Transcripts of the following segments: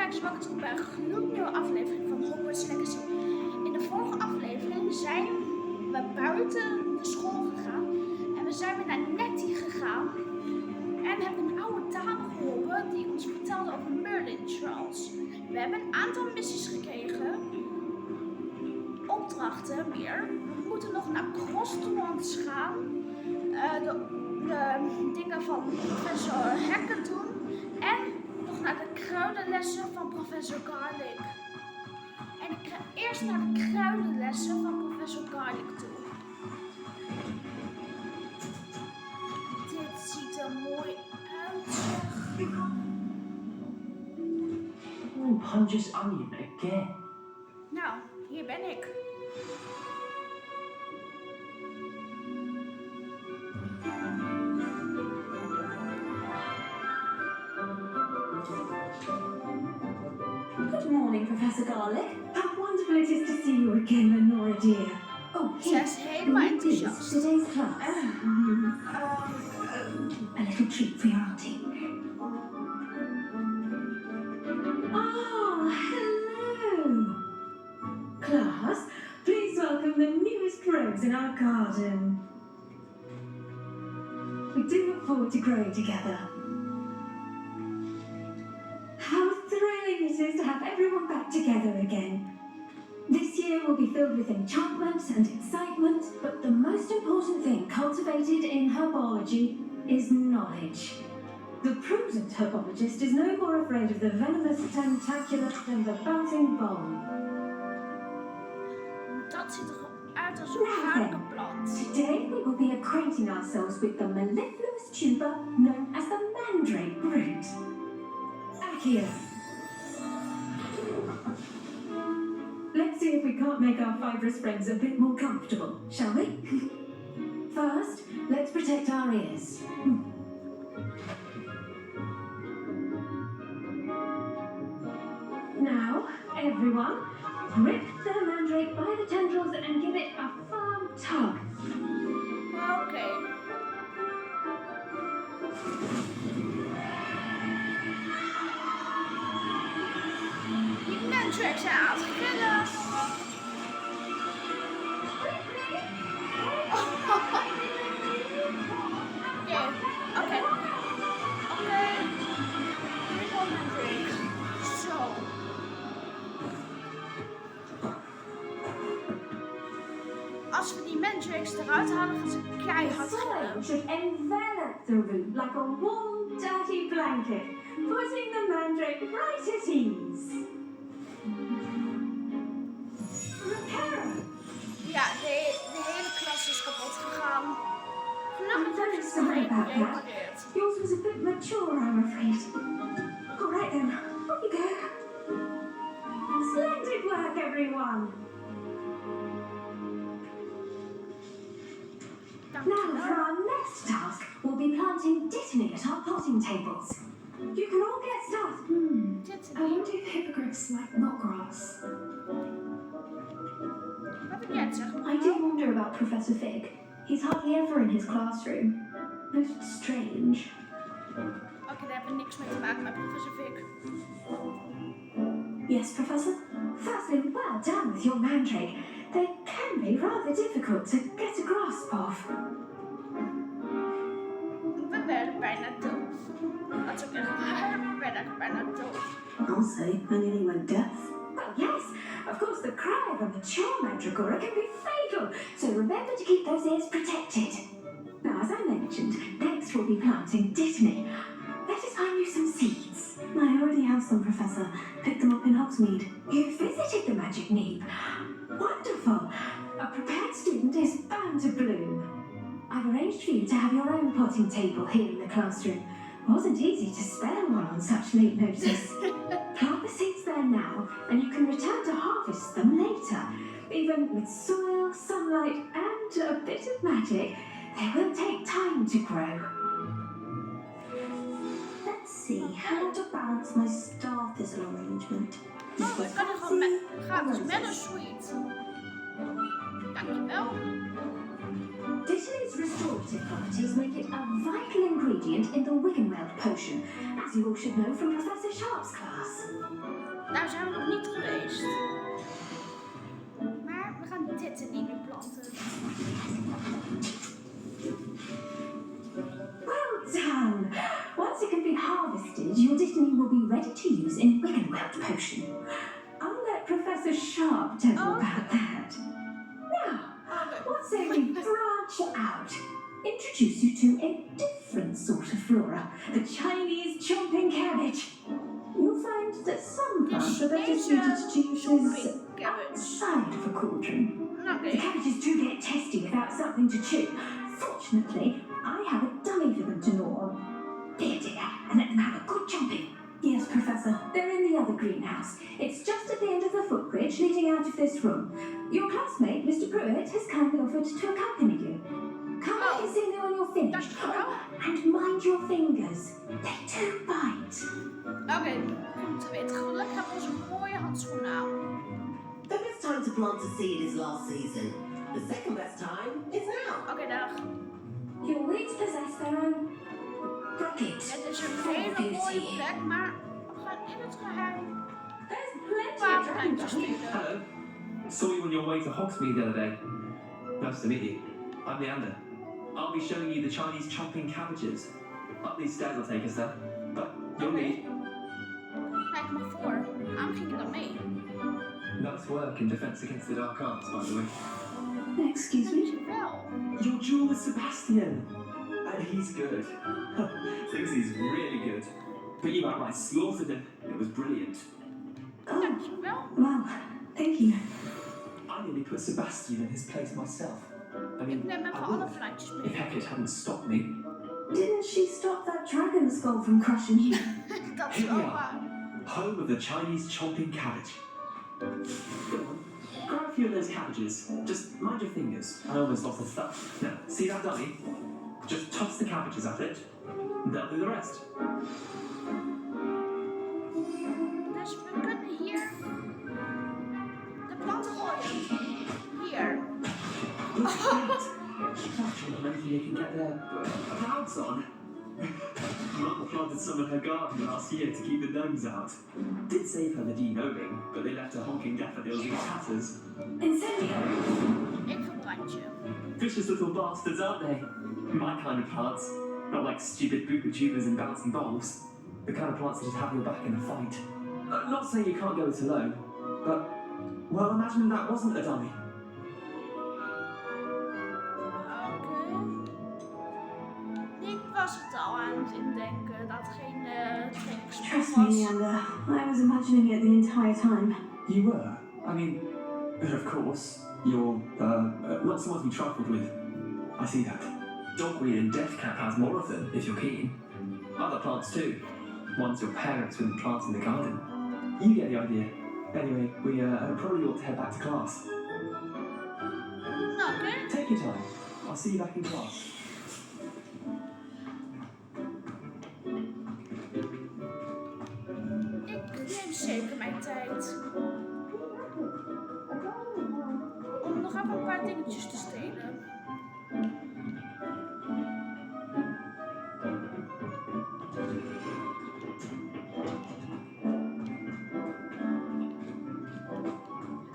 kijkers, welkom terug bij een gloednieuwe aflevering van Hogwarts Legacy. In de vorige aflevering zijn we buiten de school gegaan en we zijn weer naar Nettie gegaan en hebben een oude dame geholpen die ons vertelde over Merlin Trials. We hebben een aantal missies gekregen, opdrachten weer. We moeten nog naar Crosslands gaan, de dingen van Professor Hekken doen en nog naar de kruidenlessen van Professor Garlic. En ik ga eerst naar de kruidenlessen van Professor Garlic toe. Dit ziet er mooi uit, zeg. Oh, Hunter's onion again. Nou, hier ben ik. Good morning, Professor Garlic. How wonderful it is to see you again, Lenora dear. Oh, Ze is helemaal enthousiast. Today's class. A little treat for your auntie. Oh, hello. Class, please welcome the newest rose in our garden. We do look forward to growing together. How thrilling it is to have everyone back together again. This year will be filled with enchantment and excitement, but the most important thing cultivated in herbology is knowledge. The prudent herbologist is no more afraid of the venomous tentaculus than the bouncing bulb. Dat ziet er uit als een gevaarlijke plant. Today we will be acquainting ourselves with the mellifluous tuber known as the mandrake root. Accio. Let's see if we can't make our fibrous friends a bit more comfortable, shall we? First, let's protect our ears. Now, everyone, grip the mandrake by the tendrils and give it a firm tug. Oké. Die mandrake zijn aan het killen. Oké. Triple mandrake. Zo. Als we die mandrakes eruit halen, gaan ze keihard The soil gillen. should envelop the root like a warm, dirty blanket, putting the mandrake right at ease. Repair! Ja, de hele klas is kapot gegaan. I'm very sorry about that. Yours was a bit mature, I'm afraid. All right then, off you go. Splendid work, everyone. Now for our next task, we'll be planting dittany at our potting tables. You can all get started. I wonder if hippogriffs like knotgrass. Wat heb jij het zeggen? I do wonder about Professor Fig. He's hardly ever in his classroom. Most strange. Oké, daar hebben we niks mee te maken met Professor Fig. Yes, Professor? Firstly, well done with your mandrake. They can be rather difficult to get a grasp of. We werden bijna doof. Dat is ook echt waar. We werden bijna doof. I'll say, I nearly went deaf. Well, yes, of course the cry of a mature mandragora can be fatal, so remember to keep those ears protected. Now, as I mentioned, next we'll be planting dittany. Let us find you some seeds. I already have some, Professor. Picked them up in Hogsmeade. You visited the magic neep. Wonderful. A prepared student is bound to bloom. I've arranged for you to have your own potting table here in the classroom. Wasn't easy to spare one on such late notice. Plant the seeds there now, and you can return to harvest them later. Even with soil, sunlight, and a bit of magic, they will take time to grow. Let's see, how to balance my star thistle arrangement. Oh, ik kan er gewoon met, gratis met een sweet. Dankjewel. Dittany's restorative properties make it a vital ingredient in the Wiggenweld potion, as you all should know from Professor Sharp's class. Daar zijn we nog niet geweest. Maar we gaan dit in nu planten. Well done! Once it can be harvested, your destiny will be ready to use in Wiggenweld potion. I'll let Professor Sharp tell you about that. Now, let's say we branch out. Introduce you to a different sort of flora, the Chinese chomping cabbage. You'll find that some plants are better suited to uses outside of a cauldron. The cabbages do get testy without something to chew. Fortunately, I have a dummy for them to gnaw on. Dear, and let them have a good chomping. Yes, Professor. They're in the other greenhouse. It's just at the end of the footbridge leading out of this room. Your classmate, Mr. Pruitt, has kindly offered to accompany you. Come back and see me when you're finished. And mind your fingers. They do bite. Oké, goed te weten. Gelukkig hebben we onze mooie handschoenen aan. The best time to plant a seed is last season. The second best time is now. Oké, dag. Your weeds possess their own Rocket. Het is een hele mooie plek, maar we gaan in het geheim There's plenty of waterlijntjes dragons. sturen. Hello. Saw you on your way to Hogsmeade the other day. Nice to meet you. I'm Leander. I'll be showing you the Chinese chopping cabbages. Up these stairs will take us there. But you'll lead. Kijk me voor. Waarom ging je dan mee? Nice work in defense against the dark arts, by the way. Excuse me? Wel. Your duel with Sebastian. He's good. Thinks he's really good. But you outright slaughtered him. It was brilliant. Oh, Dankjewel. well, thank you. I nearly put Sebastian in his place myself. I mean, Ik neem even I alle would have plantjes if mee. Hecate hadn't stopped me. Didn't she stop that dragon skull from crushing you? Dat is Here wel we are. waar. Home of the Chinese chomping cabbage. Go on, grab a few of those cabbages. Just mind your fingers. I almost lost the stuff. Now, see that dummy? Just toss the cabbages at it. They'll do the rest. Dus we kunnen hier de planten gooien. Hier. Looks great. Touch on anything you can get their clouds on. Mum planted some in her garden last year to keep the gnomes out. Did save her the de-gnoming, but they left her honking daffodils in tatters. Incendio! Ik verbrand je. Vicious little bastards, aren't they? My kind of plants. Not like stupid booper tubers and bouncing balls. The kind of plants that just have your back in a fight. Not saying you can't go it alone, but, well, imagine that wasn't a dummy. Oké. Ik was het al aan het indenken dat geen Trust trainingsspel me, was. Leander. I was imagining it the entire time. You were? I mean, of course, you're, not someone to be trifled with. I see that. Dogweed and deathcap has more of them, if you're keen. Other plants too. Ones your parents wouldn't plant in the garden. You get the idea. Anyway, we probably ought to head back to class. Nou, oké. Take your time. I'll see you back in class. Ik neem zeker mijn tijd. Om nog even een paar dingetjes te stelen.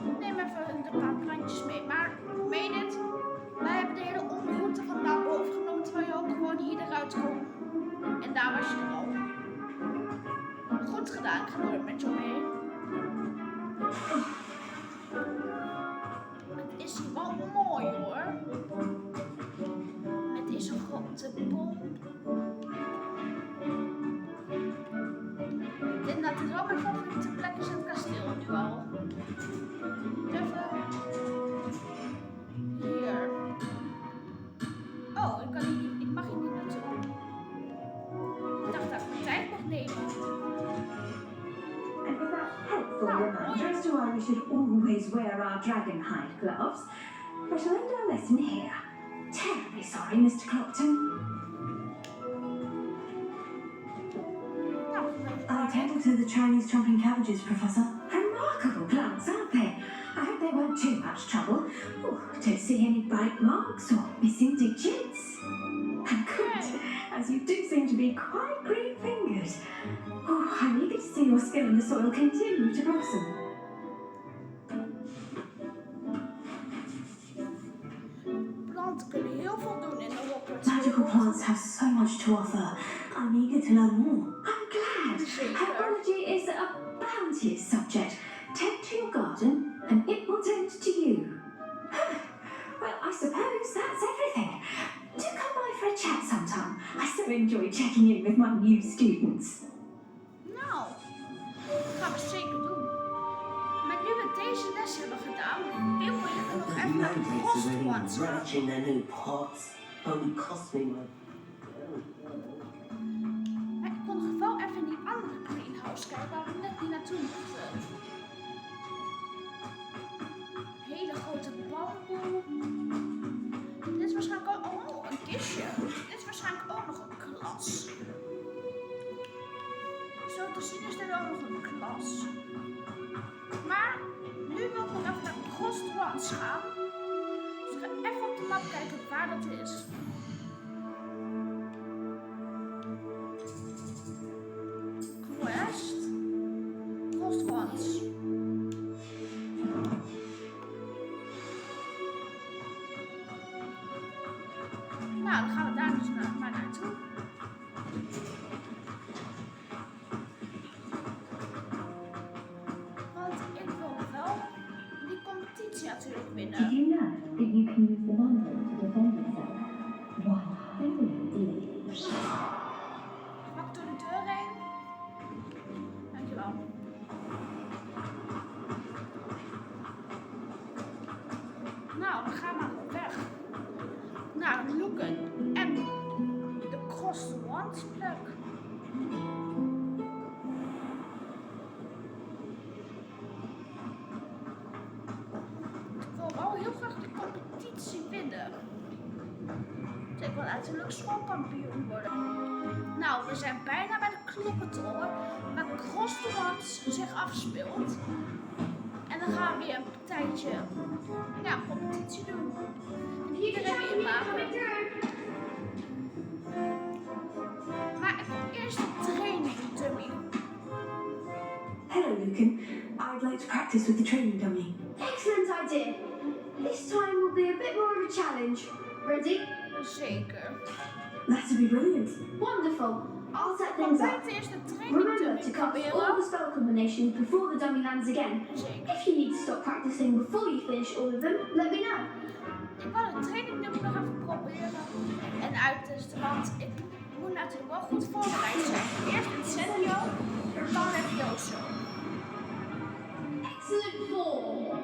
Ik neem even een paar plantjes mee. Maar meen het, wij hebben de hele omroute van daar boven genomen terwijl je ook gewoon hier eruit kon. En daar was je er al. Goed gedaan, ik ga nooit met jou mee. Het is hier wel mooi hoor. Het is een grote bom. Ik denk dat dit wel mijn favoriete plek is in het kasteel nu al. Even. Hier. Oh, ik mag hier niet naartoe. Ik dacht dat ik mijn tijd mag nemen. And with that helpful reminder as to why we should always wear our dragon hide gloves, we shall end our lesson here. Terribly sorry, Mr. Clopton. I attended to the Chinese chomping cabbages, Professor. Remarkable plants, aren't they? I hope they weren't too much trouble. Oh, don't see any bite marks or missing digits. Good, as you do seem to be quite green-fingered. Oh, I'm eager to see your skill in the soil continue to blossom. Planten kunnen heel veel doen in de Hogwarts. Magical plants have so much to offer. I'm eager to learn more. I'm glad. Herbology is a bounteous subject. Tend to your garden, and it will tend to you. Well, I suppose that's everything. Do come by for a chat sometime. I so enjoy checking in with my new students. Nou, dat gaan we zeker doen. Maar nu we deze les hebben gedaan, wil ik nog even naar de Hogwarts gaan. Ratching their new pots only cost me my. Maar ik kon nog wel even in die andere greenhouse kijken waar we net niet naartoe mochten. Hele grote bamboe. Dit is waarschijnlijk ook een kistje. Dit is waarschijnlijk ook nog een klas. Zo te zien is dit ook nog een klas. Maar nu wil ik nog even naar Hogwarts gaan. Dus ik ga even op de map kijken waar dat is. Quest Hogwarts. Nou, dan gaan we daar dus maar naartoe. Want ik wil wel die competitie natuurlijk winnen. Did you know that you can use the mandate to defend yourself? Why, indeed. Pak door de deur heen. Dankjewel. Nou, we gaan maar op weg naar Lucan en de Crosswands plek. Ik wil wel heel graag de competitie winnen. Dus ik wil uiterlijk schoolkampioen worden. Nou, we zijn bijna bij de klokkentoren waar Crosswands zich afspeelt. En dan gaan we weer een partijtje, ja, een competitie doen. En iedereen weer inmaken. Maar ik wil eerst een training dummy. Hello, Lucan. I'd like to practice with the training dummy. Excellent idea. This time will be a bit more of a challenge. Ready? Zeker. That'll be brilliant. Wonderful. I'll set Dan things up. blijft eerst de training Remember dummy to cast all the proberen. spell combinations before the dummy lands again. Zeker. If you need to stop practicing before you finish all of them, let me know. Ik wil de training dummy nog even proberen en uittesten, want ik moet natuurlijk wel goed voorbereid zijn. Eerst Incendio, dan Levioso. Excellent form.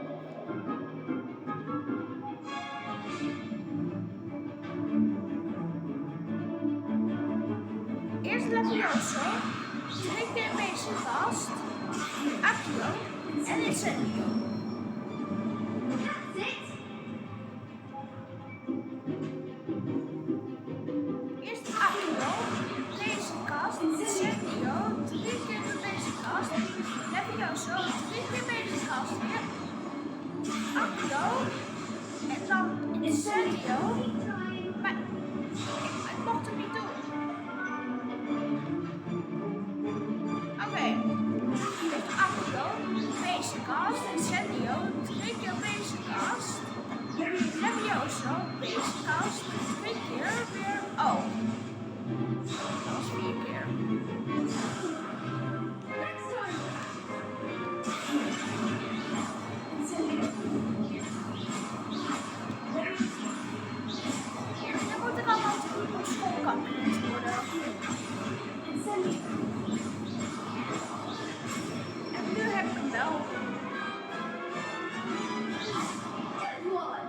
Eerst Levioso, 3 keer Basic Cast, Accio en Incendio. That's it. Eerst Accio, Basic Cast, Incendio, 3 keer de Basic Cast, Levioso, 3 keer Basic Cast weer, Accio en dan Incendio. Maar ik mocht het niet doen. Oké. Eerst Accio, Basic Cast, Incendio, 3 keer Basic Cast, Levioso, Basic Cast, 3 keer weer. Oh. Dat was 4 keer. Next time. Dan moet ik allemaal op schoolkampioen worden. En nu heb ik hem wel. Good one.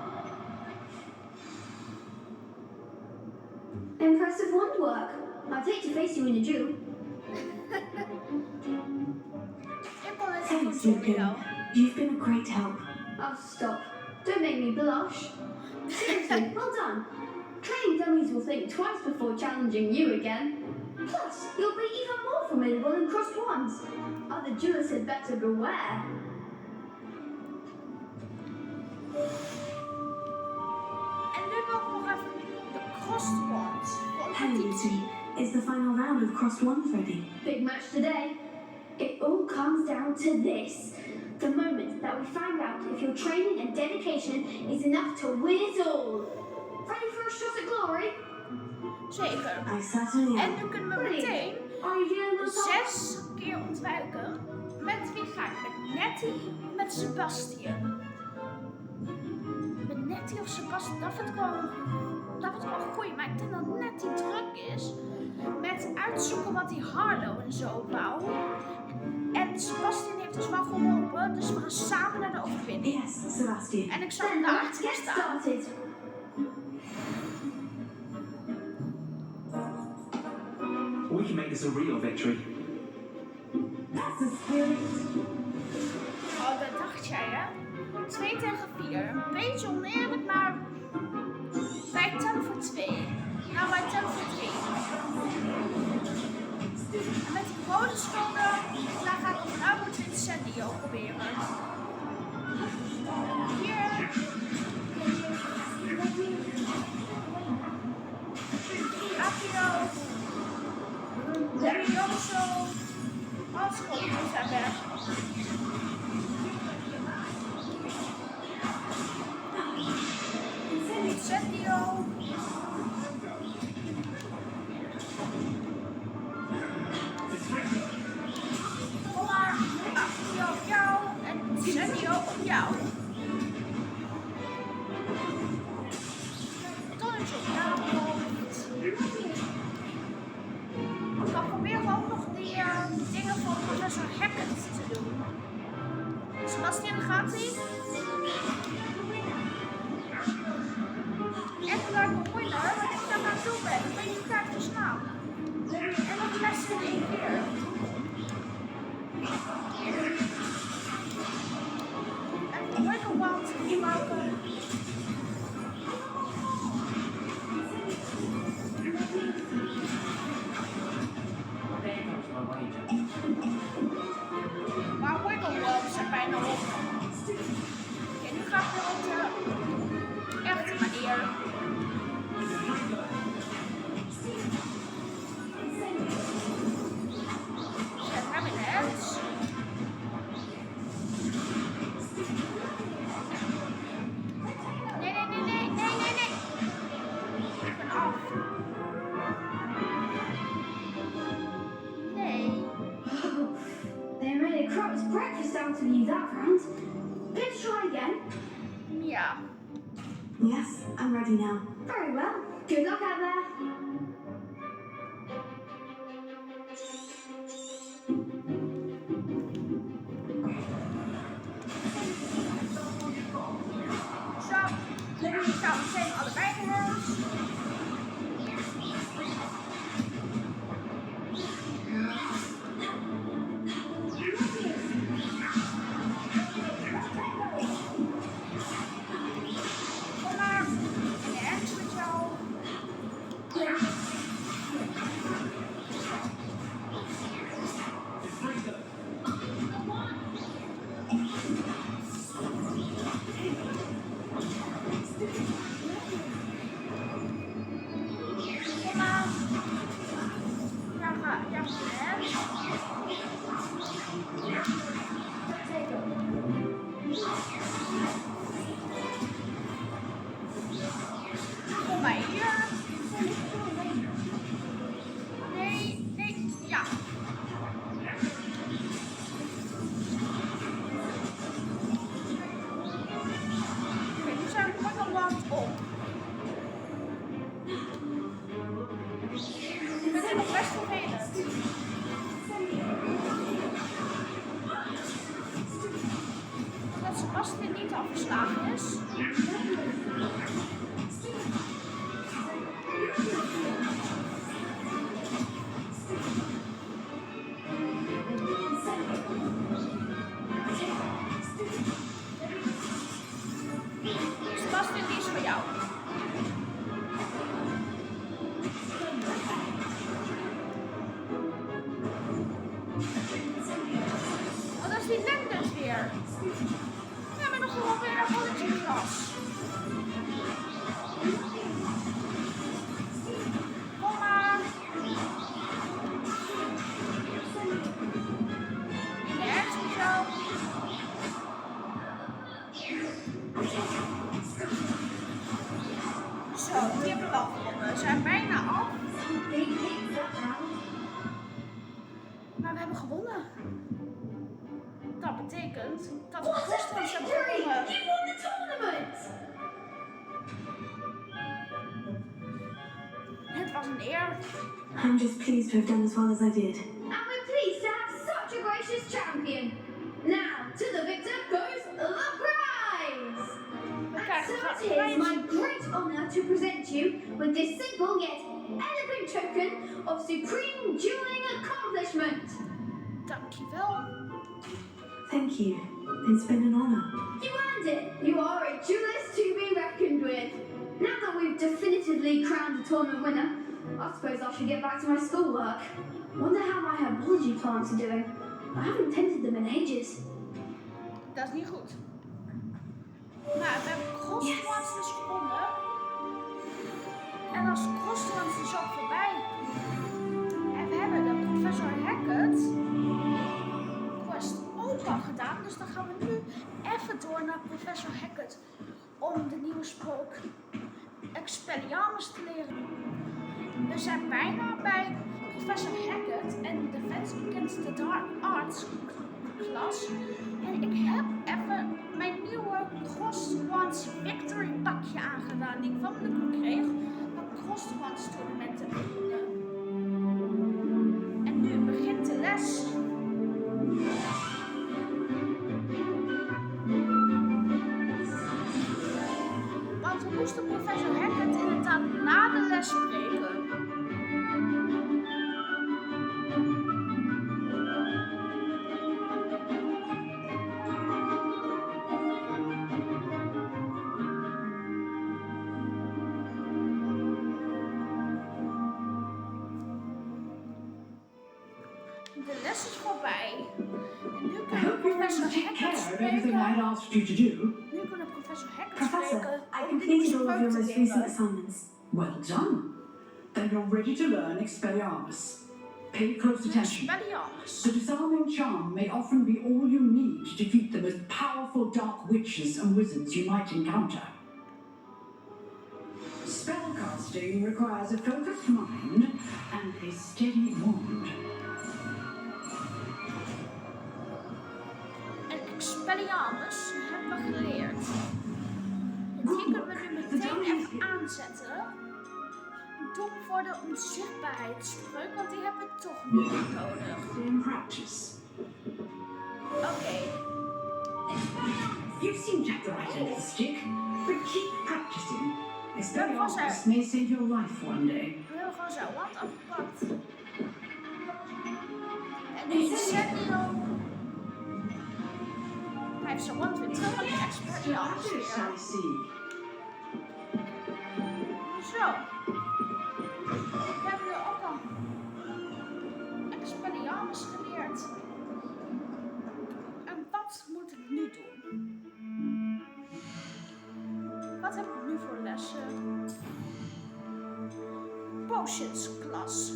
Impressive wandwork. I'd hate to face you in a duel. Ik kon het Thanks, niet doen, Lucan. You've been a great help. Oh, stop. Don't make me blush. Seriously, well done. Training dummies will think twice before challenging you again. Plus, you'll be even more formidable in crossed ones. Other duelists had better beware. En nu wil ik nog even de crossword. Hey, Lucy. Is the final round of Crossed Ones ready? Big match today. It all comes down to this. The moment that we find out if your training and dedication is enough to win it all. Ready for a shot at glory? Zeker. I certainly En am. nu kunnen we meteen Are you doing the 6 keer ontwijken. Met wie ga ik? Met Nettie? Met Sebastian? Met Nettie of Sebastian? Dat vind ik wel goed. Maar ik denk dat Nettie druk is met uitzoeken wat die Harlow en zo wou. En Sebastian heeft ons wel geholpen, dus we gaan samen naar de overwinning. Yes, Sebastian. En ik zal Then daar let's achter get staan. started. We can make this a real victory. That's the spirit. Oh, dat dacht jij, hè? 2 tegen 4. Een beetje oneerlijk, maar wij tellen voor 2. Nou, wij tellen voor 3. En met die bonuscode, daar ga ik op een moet Incendio proberen. Hier. Apio. Levioso. Alles goed, we zijn weg. Incendio. Kom maar. Apio op jou. En Incendio op jou. Tonnetje op jou. Ik ga proberen ook nog die dingen van Provesor te doen. Sebastian, gaat ie? Echt lijkt me moeilijk, want ik daar naartoe ben. Dan ben je kwijt te snel. En nog lessen in 1 keer. En Wiggle Wand gebruiken. Maar Wiggle Wand zijn bijna op. Oké, nu ga ik weer op de echte manier. Zet hem in het. Nee. Ik ben af. Nee. They made a crow's breakfast out of you that round. Let's try again. Ja. Yes, I'm ready now. Very well. Good luck out there. Zo. Ik sta meteen allebei in huis. Kom maar. En de ends met jou. Kom maar. Ja, ga de ends. Kom maar hier. Nee, ja. Oké, nu zijn we Wiggle Wand op. Ik vind het nog best vervelend. Dat Sebastian niet afgeslagen is. Sebastian, die is voor jou. Oh, dat is die Nederlands weer. We hebben nog gewoon weer een rolletje glas. Kom maar. Zo, die hebben we wel gewonnen. We zijn bijna af. Maar we hebben gewonnen. Dat betekent dat we Hogwarts hebben gewonnen. You won the tournament! Het was een eer. I'm just pleased to have done as well as I did. And we're pleased to have such a gracious champion. Now, to the victor goes the prize! And so it is my great honour to present you with this simple yet elegant token of supreme dueling accomplishment. Dankjewel. Thank you. It's been an honor. You earned it. You are a duelist to be reckoned with. Now that we've definitively crowned a tournament winner, I suppose I should get back to my schoolwork. Wonder how my herbology plants are doing. I haven't tended them in ages. Dat is niet goed. Maar we hebben Hogwarts dus gewonnen. En als Hogwarts is ook voorbij. En we hebben de Provesor quest ook al gedaan. Dus dan gaan we nu even door naar Professor Hackett. Om de nieuwe spook Expelliarmus te leren. We zijn bijna bij Professor Hackett en de Defense Against the Dark Arts klas. En ik heb even mijn nieuwe Hogwarts Victory pakje aangedaan die ik van de boek kreeg. Van Hogwarts tournamenten. En nu begint de les. Want we moesten Professor Hackett inderdaad na de les spreken. De les is voorbij. En nu I hope you're going to take care of everything I asked you to do. Nu kunnen Professor Hackett Professor, spreken. I completed all of your most recent assignments. Well done. Then you're ready to learn Expelliarmus. Pay close attention. Expelliarmus. The disarming charm may often be all you need to defeat the most powerful dark witches and wizards you might encounter. Spellcasting requires a focused mind and a steady wand. En Expelliarmus hebben we geleerd. En die kunnen we nu meteen even aanzetten. Dom voor de onzichtbaarheidsspreuk, want die hebben we toch niet nodig. In practice. Oké. You seem to have the right end of the stick, but keep practicing. Expelliarmus may save your life one day. We hebben gewoon zo wat afgepakt. En nu is Senio. Hij heeft zijn wand weer terug van de Expelliarmus Practice, weer. I see. Zo. We hebben nu ook al Expelliarmus geleerd. En wat moeten we nu doen? Wat hebben we nu voor lessen? Potions klas.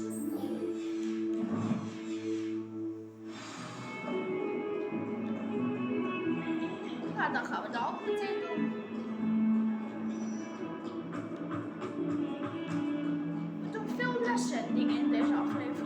Nou, dan gaan we dat ook meteen doen. We doen veel lessen en dingen in deze aflevering.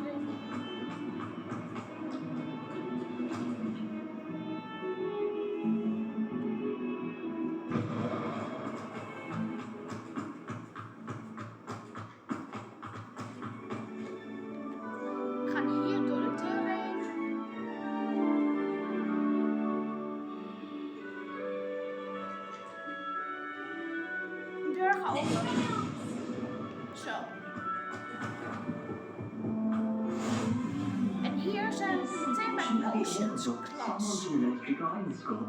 We gaan hier door de deur heen. De deur gaat open. Zo. En hier zijn we meteen bij Potions klas.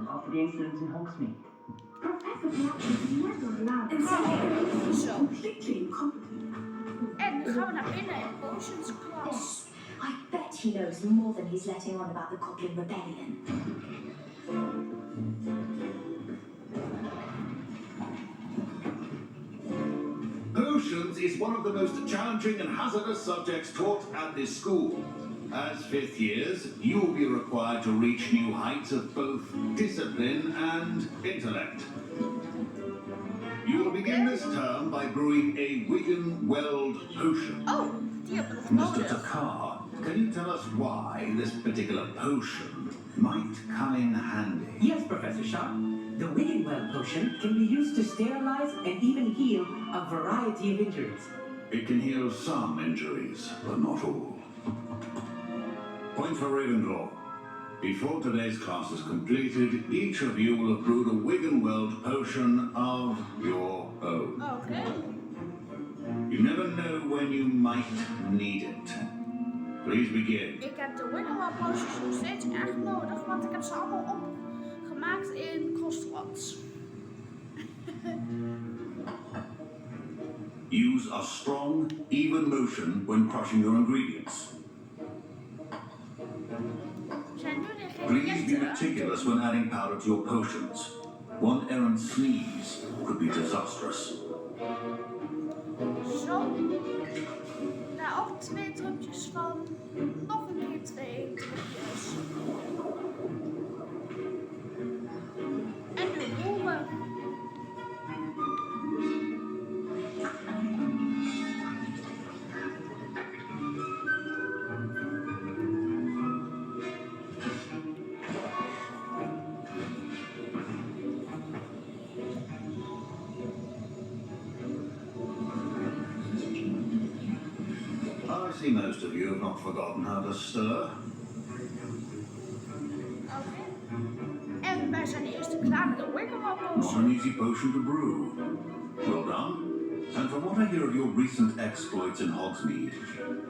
after the incident in Hogsmeade. Professor Blackwood never allowed us Zo. completely incompetent. En nu gaan we naar binnen in Potions klas. I bet he knows more than he's letting on about the Goblin Rebellion. Potions is one of the most challenging and hazardous subjects taught at this school. As fifth years, you will be required to reach new heights of both discipline and intellect. You will begin this term by brewing a Wigan-Weld potion. Oh, die hebben we nog Mr. nodig. Takar, can you tell us why this particular potion might come in handy? Yes, Professor Sharp. The Wigan-Weld potion can be used to sterilize and even heal a variety of injuries. It can heal some injuries, but not all. Point for Ravenclaw. Before today's class is completed, each of you will have brewed a Wigan-Weld potion of your own. Oké. You never know when you might need it. Please begin. Ik heb de Wigan-Weld potions nog steeds erg nodig, want ik heb ze allemaal opgemaakt in Hogwarts. Use a strong, even motion when crushing your ingredients. We zijn nu de Please be ingrediënten. meticulous when adding powder to your potions. One errant sneeze could be disastrous. Zo. Daar ook 2 drupjes van. Nog een keer 2 drupjes. En nu roeren. I see most of you have not forgotten how to stir. Oké. En wij zijn eerst klaar met de Wigan-Weld Not potion. an easy potion to brew. Well done. And from what I hear of your recent exploits in Hogsmeade,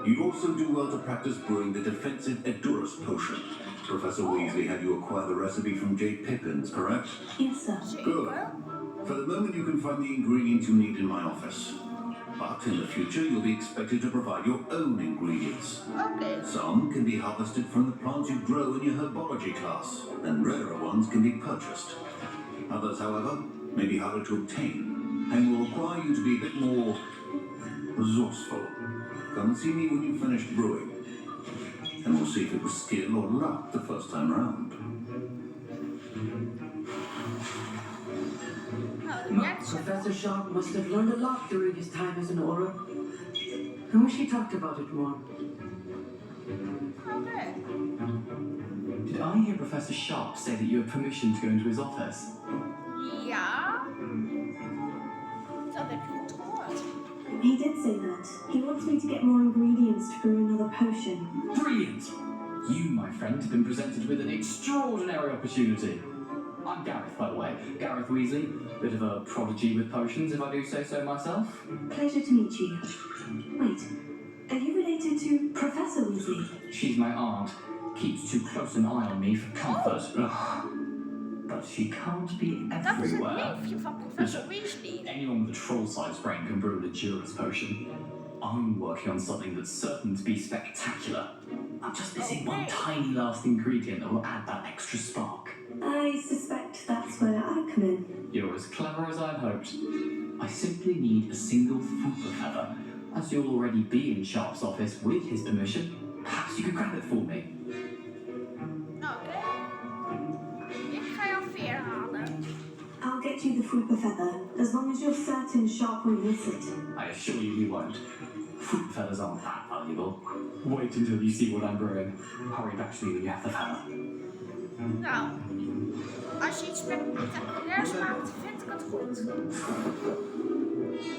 you also do well to practice brewing the defensive Edurus potion. Professor Weasley had you acquire the recipe from J. Pippins, correct? Yes, sir. Good. Zeker. For the moment, you can find the ingredients you need in my office. But in the future, you'll be expected to provide your own ingredients. Oké. Some can be harvested from the plants you grow in your Herbology class, and rarer ones can be purchased. Others, however, may be harder to obtain, and will require you to be a bit more resourceful. Come and see me when you've finished brewing, and we'll see if it was skill or luck the first time round. Nou, jij zegt. Professor Sharp must have learned a lot during his time as an Auror. I wish he talked about it more. Oké. Did I hear Professor Sharp say that you had permission to go into his office? Ja. Dat heb je goed gehoord. He did say that. He wants me to get more ingredients to brew another potion. Brilliant! You, my friend, have been presented with an extraordinary opportunity. I'm Gareth, by the way. Gareth Weasley. Bit of a prodigy with potions, if I do say so myself. Pleasure to meet you. Wait, are you related to Professor Weasley? She's my aunt. Keeps too close an eye on me for comfort. Ugh. But she can't be Dat is het everywhere. neefje van Professor Weasley. Anyone with a troll-sized brain can brew a Juris potion. I'm working on something that's certain to be spectacular. I'm just missing one tiny last ingredient that will add that extra spark. I suspect that's where I come in. You're as clever as I'd hoped. I simply need a single Fooper feather. As you'll already be in Sharp's office with his permission, perhaps you could grab it for me. Oké. Ik ga jouw veer halen. I'll get you the Fruit Feather, as long as you're certain Sharp will miss it. I assure you he won't. Fruit feathers aren't that valuable. Wait until you see what I'm brewing. Hurry back to me when you have the feather. Nou, als je iets spectaculairs maakt, vind ik het goed.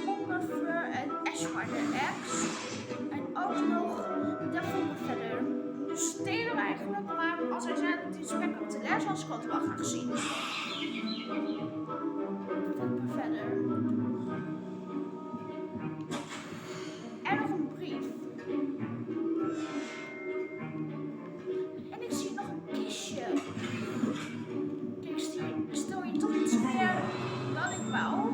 Provesor en Ashwire X. En ook nog de verder. Dus stelen we eigenlijk, maar als hij zei dat hij spectaculair was, ik het wel graag zien. Verder. En nog een brief. En ik zie nog een kistje. Kijk, stel je toch iets ver dan ik wou.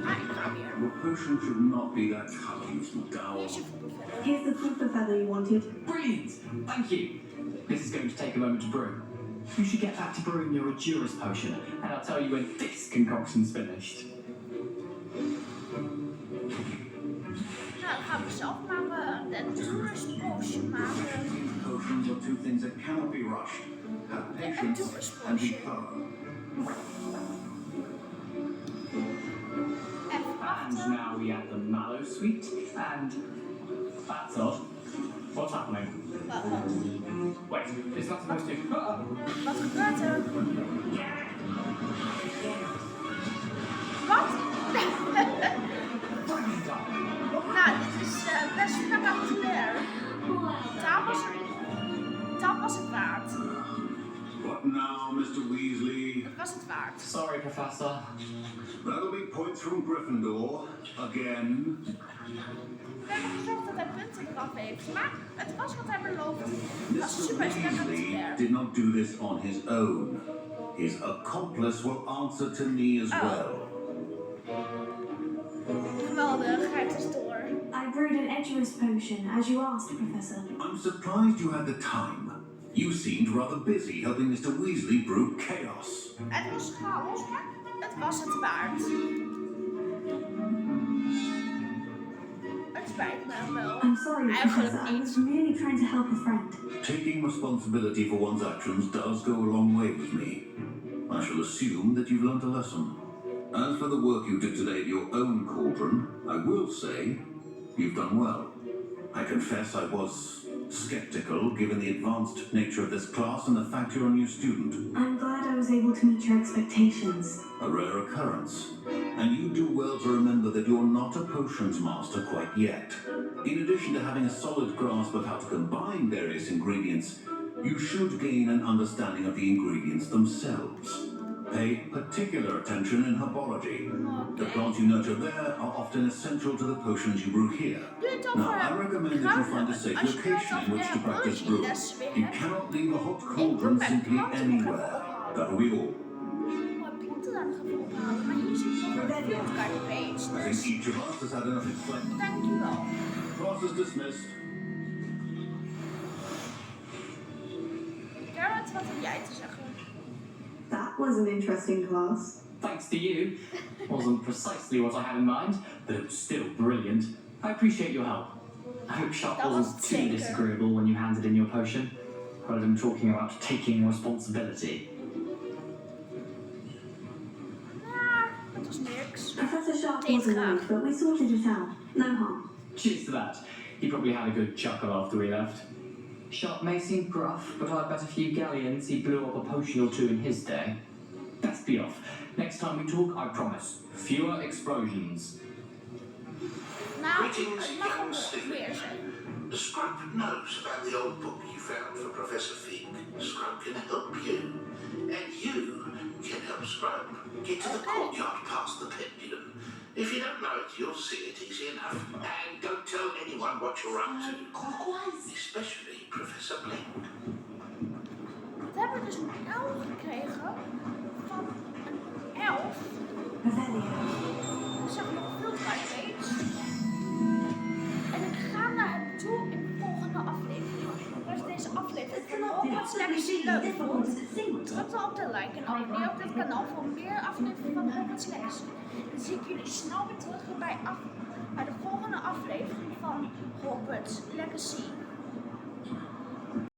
Ah, ik ga weer. Your potion should not be that colorless, McDowell. Hier is je voet verder. Here's the Fruit Feather you wanted. Brilliant! Thank you. This is going to take a moment to brew. You should get back to brewing your Juris potion, and I'll tell you when this concoction's finished. Nou, dan gaan we zelf maar een tourist potion maken. Potions are two things that cannot be rushed. Have patience and be thorough. And now we add the mallow sweet, and that's odd. What's happening? Wait, is that supposed to... Wat gebeurt er? Wat? Nou, dit is best spectaculair. Dat was het waard. What now, Mr. Weasley? Dat was het waard. Sorry, Professor. That'll be points from Gryffindor. Again. We hebben gezorgd dat hij punten eraf heeft, maar het was wat hij beloofde. Het was Mr. super Weasley spectaculair. did not do this on his own. His accomplice will answer to me as well. Geweldig, hij heeft dus door. I brewed an Edgerus potion, as you asked, Professor. I'm surprised you had the time. You seemed rather busy helping Mr. Weasley brew chaos. Het was chaos, maar het was het waard. Het spijt me wel. I'm sorry, Eigenlijk Professor. I niet. was merely trying to help a friend. Taking responsibility for one's actions does go a long way with me. I shall assume that you've learnt a lesson. As for the work you did today at your own cauldron, I will say you've done well. I confess I was skeptical given the advanced nature of this class and the fact you're a new student. I'm glad I was able to meet your expectations. A rare occurrence. And you do well to remember that you're not a potions master quite yet. In addition to having a solid grasp of how to combine various ingredients, you should gain an understanding of the ingredients themselves. Pay particular attention in herbology. The plants you nurture there are often essential to the potions you brew here. Now, I recommend that you find a safe location in which to practice brewing. You cannot leave a hot cauldron simply anywhere. That'll be all. Planten aan gaan ophalen, maar hier zit nog een fieldguide I page. think Dus each of us has had enough explaining. dankjewel. Class is dismissed. Garrett, wat heb jij te zeggen? That was an interesting class. Thanks to you. Wasn't precisely what I had in mind, but it was still brilliant. I appreciate your help. I hope Sharp That wasn't was too zeker. disagreeable when you handed in your potion. Heard him talking about taking responsibility. Nou, dat was niks. Professor Sharp Deed was annoyed, graag. but we sorted it out. No harm. Cheers to that. He probably had a good chuckle after we left. Sharp may seem gruff, but I bet a few galleons he blew up a potion or two in his day. Best be off. Next time we talk, I promise, fewer explosions. Nou, Greetings, het mag young wel student. meer zijn. Scrub knows about the old book you found for Professor Fig. Scrub can help you. And you can help Scrub get to the courtyard past the pendulum. If you don't know it, you'll see it easy enough. And don't tell anyone what you're up to. Especially Professor Blink. We hebben dus een elf gekregen van een elf. Revelio. Ik zag nog een fieldguide page. En ik ga naar hem toe in de volgende aflevering. Als je deze aflevering van Hogwarts Legacy leuk vond, druk dan op de like en abonneer op dit kanaal voor meer afleveringen van Hogwarts Legacy. Dan zie ik jullie snel weer terug bij de volgende aflevering van Hogwarts Legacy.